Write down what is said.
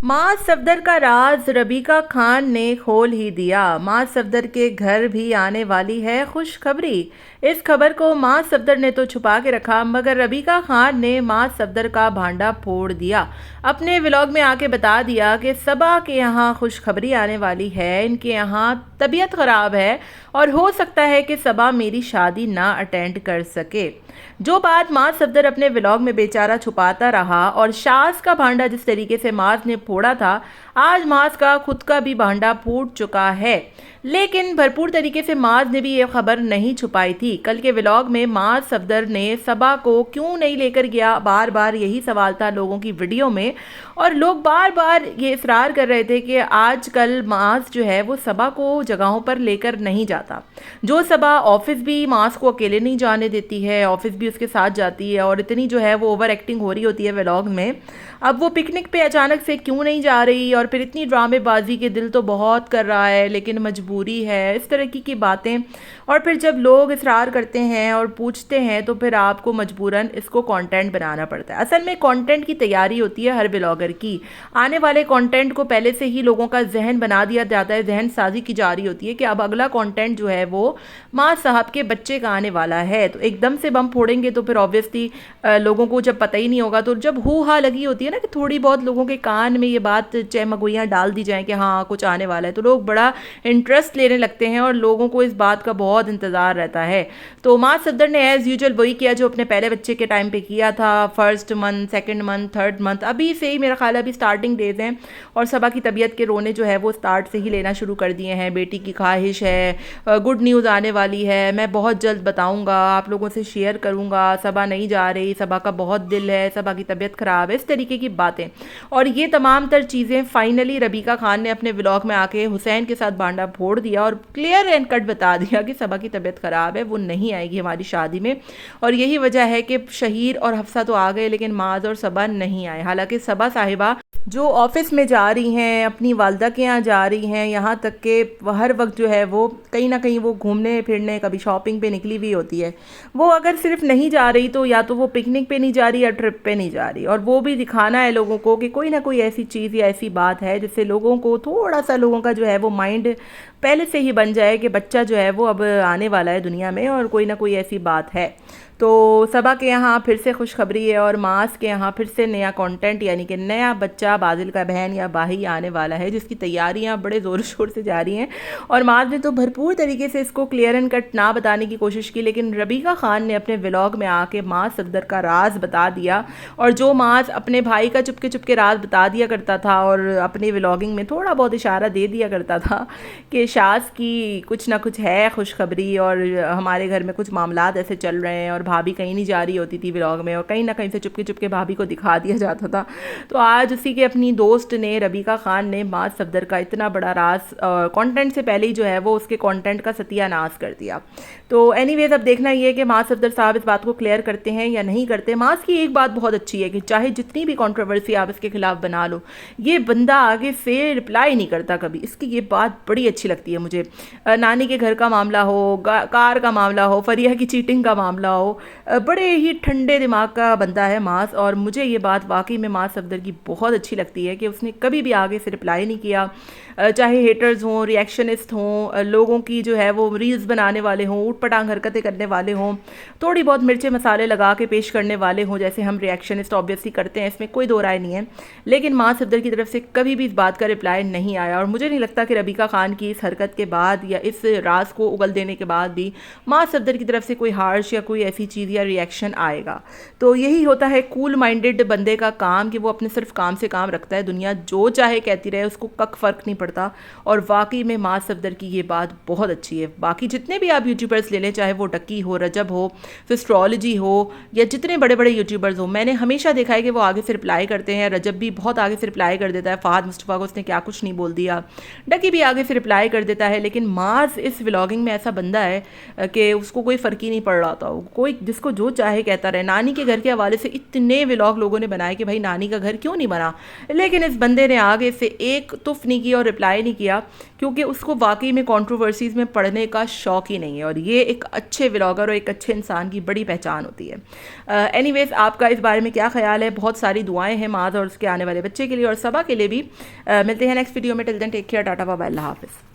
मां सफदर का राज रबीका खान ने खोल ही दिया। मां सफदर के घर भी आने वाली है खुशखबरी। इस खबर को मां सफदर ने तो छुपा के रखा, मगर रबीका खान ने मां सफदर का भांडा फोड़ दिया। अपने व्लॉग में आके बता दिया कि सबा के यहाँ खुशखबरी आने वाली है, इनके यहाँ तबीयत ख़राब है और हो सकता है कि सबा मेरी शादी ना अटेंड कर सके। जो बात मां सफदर अपने व्लॉग में बेचारा छुपाता रहा और सास का भांडा जिस तरीके से मास ने फोड़ा था, आज मास का खुद का भी भांडा फूट चुका है। लेकिन भरपूर तरीके से माज ने भी ये खबर नहीं छुपाई थी। कल के व्लॉग में माज सफदर ने सबा को क्यों नहीं लेकर गया, बार बार यही सवाल था लोगों की वीडियो में, और लोग बार बार ये इसरार कर रहे थे कि आजकल माज जो है वो सबा को जगहों पर लेकर नहीं जाता। जो सबा ऑफिस भी माज को अकेले नहीं जाने देती है, ऑफिस भी उसके साथ जाती है और इतनी जो है वो ओवर एक्टिंग हो रही होती है व्लॉग में। अब वो पिकनिक पे अचानक से क्यों नहीं जा रही और फिर इतनी ड्रामेबाजी के दिल तो बहुत कर रहा है लेकिन मजबूरी है, इस तरह की बातें। और फिर जब लोग इसरार करते हैं और पूछते हैं तो फिर आपको मजबूरन इसको कंटेंट बनाना पड़ता है। असल में कंटेंट की तैयारी होती है हर ब्लॉगर की। आने वाले कंटेंट को पहले से ही लोगों का जहन बना दिया जाता है, जहन साजी की जा रही होती है कि अब अगला कंटेंट जो है वो माँ साहब के बच्चे का आने वाला है। तो एकदम से बम फोड़ेंगे तो फिर ऑब्वियसली लोगों को जब पता ही नहीं होगा, तो जब हू हा लगी होती है ना कि थोड़ी बहुत लोगों के कान में ये बात चहमगोइयाँ डाल दी जाए कि हाँ कुछ आने वाला है, तो लोग बड़ा इंटरेस्ट लेने लगते हैं और लोगों को इस बात का बहुत इंतज़ार रहता है। तो माँ सफदर ने एज़ यूजुअल वही किया जो अपने पहले बच्चे के टाइम पे किया था। First month, second month, third month, अभी से ही मेरा ख्याल है अभी स्टार्टिंग डेज हैं और सबा की तबीयत के रोने जो है वो स्टार्ट से ही लेना शुरू कर दिए हैं। बेटी की ख्वाहिश है, गुड न्यूज़ आने वाली है, मैं बहुत जल्द बताऊँगा, आप लोगों से शेयर करूँगा, सबा नहीं जा रही, सबा का बहुत दिल है, सबा की तबीयत ख़राब है, इस तरीके की बातें। और ये तमाम तर चीज़ें फाइनली रबीका खान ने अपने व्लॉग में आके हुसैन के साथ भांडा फोड़ दिया और क्लियर एंड कट बता दिया कि सबा की तबीयत ख़राब है, वो नहीं आएगी हमारी शादी में। और यही वजह है कि शहीर और हफ्सा तो आ गए लेकिन माज और सबा नहीं आए। हालांकि सबा साहिबा जो ऑफिस में जा रही हैं, अपनी वालदा के यहाँ जा रही हैं, यहाँ तक कि हर वक्त जो है वो कहीं ना कहीं वो घूमने फिरने, कभी शॉपिंग पे निकली हुई होती है। वो अगर सिर्फ नहीं जा रही तो या तो वो पिकनिक पे नहीं जा रही या ट्रिप पे नहीं जा रही, और वो भी दिखाना है लोगों को कि कोई ना कोई ऐसी चीज़ या ऐसी बात है जिससे लोगों को थोड़ा सा, लोगों का जो है वो माइंड पहले से ही बन जाए कि बच्चा जो है वो अब आने वाला है दुनिया में और कोई ना कोई ऐसी बात है। तो सबा के यहाँ फिर से खुशखबरी है और मास के यहाँ फिर से नया कंटेंट, यानी कि नया बच्चा बादल का बहन या भाई आने वाला है, जिसकी तैयारियाँ बड़े ज़ोर शोर से जारी हैं। और मास ने तो भरपूर तरीके से इसको क्लियर एंड कट ना बताने की कोशिश की, लेकिन रबीका खान ने अपने व्लॉग में आके मास सफदर का राज बता दिया। और जो मास अपने भाई का चुपके चुपके राज बता दिया करता था और अपनी व्लॉगिंग में थोड़ा बहुत इशारा दे दिया करता था कि सास की कुछ ना कुछ है खुशखबरी और हमारे घर में कुछ मामलात ऐसे चल रहे हैं, और भाभी कहीं नहीं जा रही होती थी व्लॉग में और कहीं ना कहीं से चुपके चुपके भाभी को दिखा दिया जाता था। तो आज उसी के अपनी दोस्त ने, रबीका खान ने, माज सफदर का इतना बड़ा राज कंटेंट से पहले ही जो है वो उसके कंटेंट का सत्यानाश कर दिया। तो एनीवेज अब देखना ये है कि माज सफदर साहब इस बात को क्लियर करते हैं या नहीं करते। माज की एक बात बहुत अच्छी है कि चाहे जितनी भी कंट्रोवर्सी आप इसके खिलाफ बना लो, ये बंदा आगे से रिप्लाई नहीं करता कभी। इसकी ये बात बड़ी अच्छी लगती है मुझे। नानी के घर का मामला हो, कार का मामला हो, फरिया की चीटिंग का मामला हो, बड़े ही ठंडे दिमाग का बंदा है मास। और मुझे ये बात वाकई में मास सफदर की बहुत अच्छी लगती है कि उसने कभी भी आगे से रिप्लाई नहीं किया। चाहे हेटर्स हों, रिएक्शनिस्ट हों, लोगों की जो है वो रील्स बनाने वाले हों, ऊट पटांग हरकतें करने वाले हों, थोड़ी बहुत मिर्चे मसाले लगा के पेश करने वाले हों, जैसे हम रिएक्शनिस्ट ऑब्वियसली करते हैं, इसमें कोई दो राय नहीं है। लेकिन मास सफदर की तरफ से कभी भी इस बात का रिप्लाई नहीं आया और मुझे नहीं लगता कि रबीका खान की इस हरकत के बाद या इस राज को उगल देने के बाद भी मास सफदर की तरफ से कोई हार्श या कोई ऐसी चीज़ या रिएक्शन आएगा। तो यही होता है कूल माइंडेड बंदे का काम कि वो अपने सिर्फ काम से काम रखता है, दुनिया जो चाहे कहती रहे, उसको कक फ़र्क नहीं पड़ता। और वाकई में मास सफदर की ये बात बहुत अच्छी है। बाकी जितने भी आप यूट्यूबर्स ले लें, चाहे वो डक्की हो, रजब हो, फिस्ट्रोलॉजी हो, या जितने बड़े बड़े यूट्यूबर्स हो, मैंने हमेशा देखा है कि वो आगे से रिप्लाई करते हैं। रजब भी बहुत आगे से रिप्लाई कर देता है, फ़हाद मुस्तफ़ा को उसने क्या कुछ नहीं बोल दिया, डक्की भी आगे से रिप्लाई कर देता है। लेकिन मास इस व्लॉगिंग में ऐसा बंदा है कि उसको कोई फ़र्क ही नहीं पड़ रहा था, कोई कोई जिसको जो चाहे कहता रहे। नानी के घर के हवाले से इतने व्लॉग लोगों ने बनाए कि भाई नानी का घर क्यों नहीं बना, लेकिन इस बंदे ने आगे से एक तुफ नहीं किया और रिप्लाई नहीं किया, क्योंकि उसको वाकई में कंट्रोवर्सीज़ में पढ़ने का शौक ही नहीं है। और ये एक अच्छे व्लॉगर और एक अच्छे इंसान की बड़ी पहचान होती है। एनीवेज, आपका इस बारे में क्या ख्याल है? बहुत सारी दुआएं हैं माज और उसके आने वाले बच्चे के लिए और सबा के लिए भी। मिलते हैं नेक्स्ट वीडियो में। Till then take care, tata bye bye, अल्लाह हाफिज़।